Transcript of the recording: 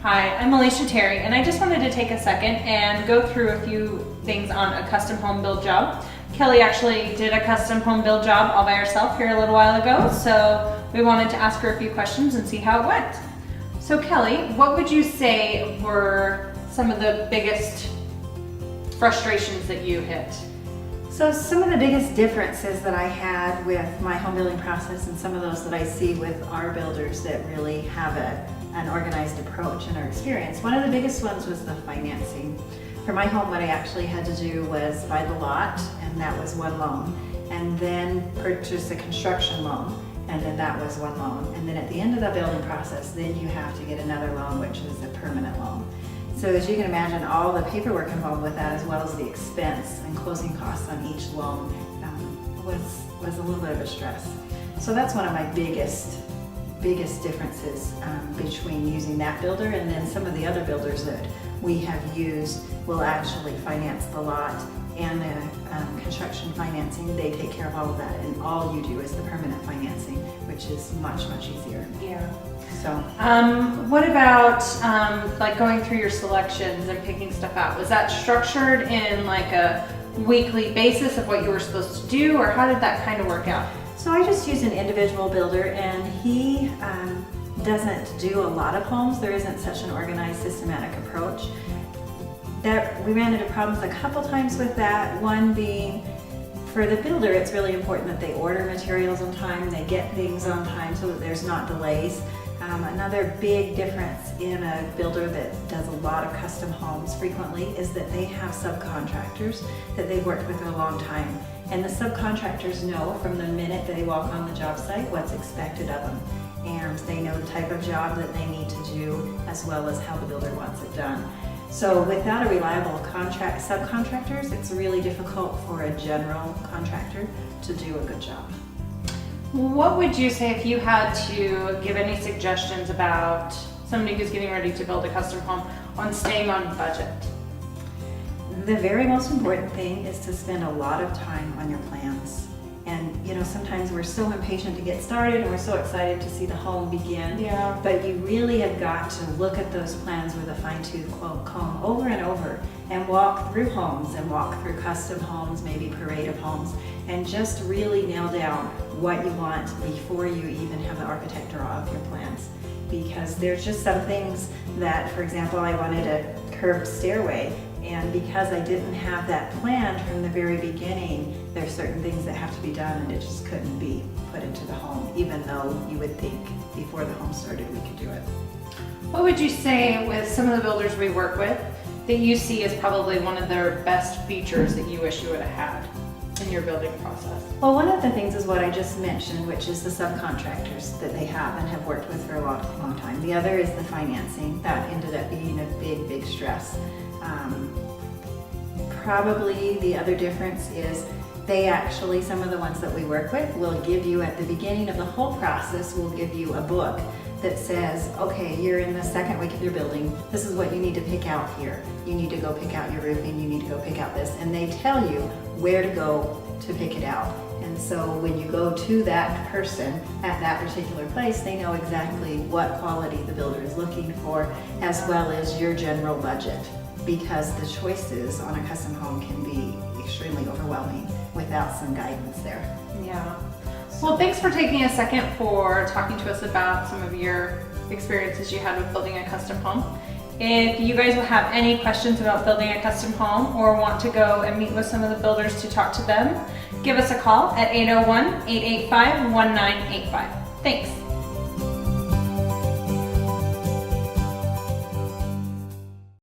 Hi, I'm Alicia Terry, and I just wanted to take a second and go through a few things on a custom home build job. Kelly actually did a custom home build job all by herself here a little while ago, so we wanted to ask her a few questions and see how it went. So Kelly, what would you say were some of the biggest frustrations that you hit? So some of the biggest differences that I had with my home building process and some of those that I see with our builders that really have an organized approach and our experience, one of the biggest ones was the financing. For my home, what I actually had to do was buy the lot, and that was one loan, and then purchase a construction loan, and then that was one loan. And then at the end of the building process, then you have to get another loan, which is a permanent loan. So as you can imagine, all the paperwork involved with that, as well as the expense and closing costs on each loan, was a little bit of a stress. So that's one of my biggest differences between using that builder and then some of the other builders that we have used will actually finance the lot and the construction financing. They take care of all of that, and all you do is the permanent financing, which is much, much easier. Yeah. So, what about like going through your selections and picking stuff out? Was that structured in like a weekly basis of what you were supposed to do, or how did that kind of work out? So I just use an individual builder, and he doesn't do a lot of homes. There isn't such an organized, systematic approach. That we ran into problems a couple times with that. One being, for the builder, it's really important that they order materials on time, they get things on time so that there's not delays. Another big difference in a builder that does a lot of custom homes frequently is that they have subcontractors that they've worked with for a long time. And the subcontractors know from the minute they walk on the job site what's expected of them. And they know the type of job that they need to do, as well as how the builder wants it done. So without a reliable subcontractors, it's really difficult for a general contractor to do a good job. What would you say if you had to give any suggestions about somebody who's getting ready to build a custom home on staying on budget? The very most important thing is to spend a lot of time on your plans. And you know, sometimes we're so impatient to get started and we're so excited to see the home begin. Yeah. But you really have got to look at those plans with a fine-tooth comb over and over and walk through homes and walk through custom homes, maybe parade of homes, and just really nail down what you want before you even have the architect draw up your plans. Because there's just some things that, for example, I wanted a curved stairway, and because I didn't have that planned from the very beginning, there's certain things that have to be done and it just couldn't be put into the home, even though you would think before the home started we could do it. What would you say with some of the builders we work with that you see as probably one of their best features that you wish you would have had in your building process? Well, one of the things is what I just mentioned, which is the subcontractors that they have and have worked with for a long time. The other is the financing. That ended up being a big stress. Probably the other difference is they actually, some of the ones that we work with, will give you at the beginning of the whole process, will give you a book that says, okay, you're in the second week of your building, this is what you need to pick out here. You need to go pick out your roofing, you need to go pick out this, and they tell you where to go to pick it out. And so when you go to that person at that particular place, they know exactly what quality the builder is looking for, as well as your general budget, because the choices on a custom home can be extremely overwhelming without some guidance there. Yeah. Well, thanks for taking a second for talking to us about some of your experiences you had with building a custom home. If you guys will have any questions about building a custom home or want to go and meet with some of the builders to talk to them, give us a call at 801-885-1985. Thanks.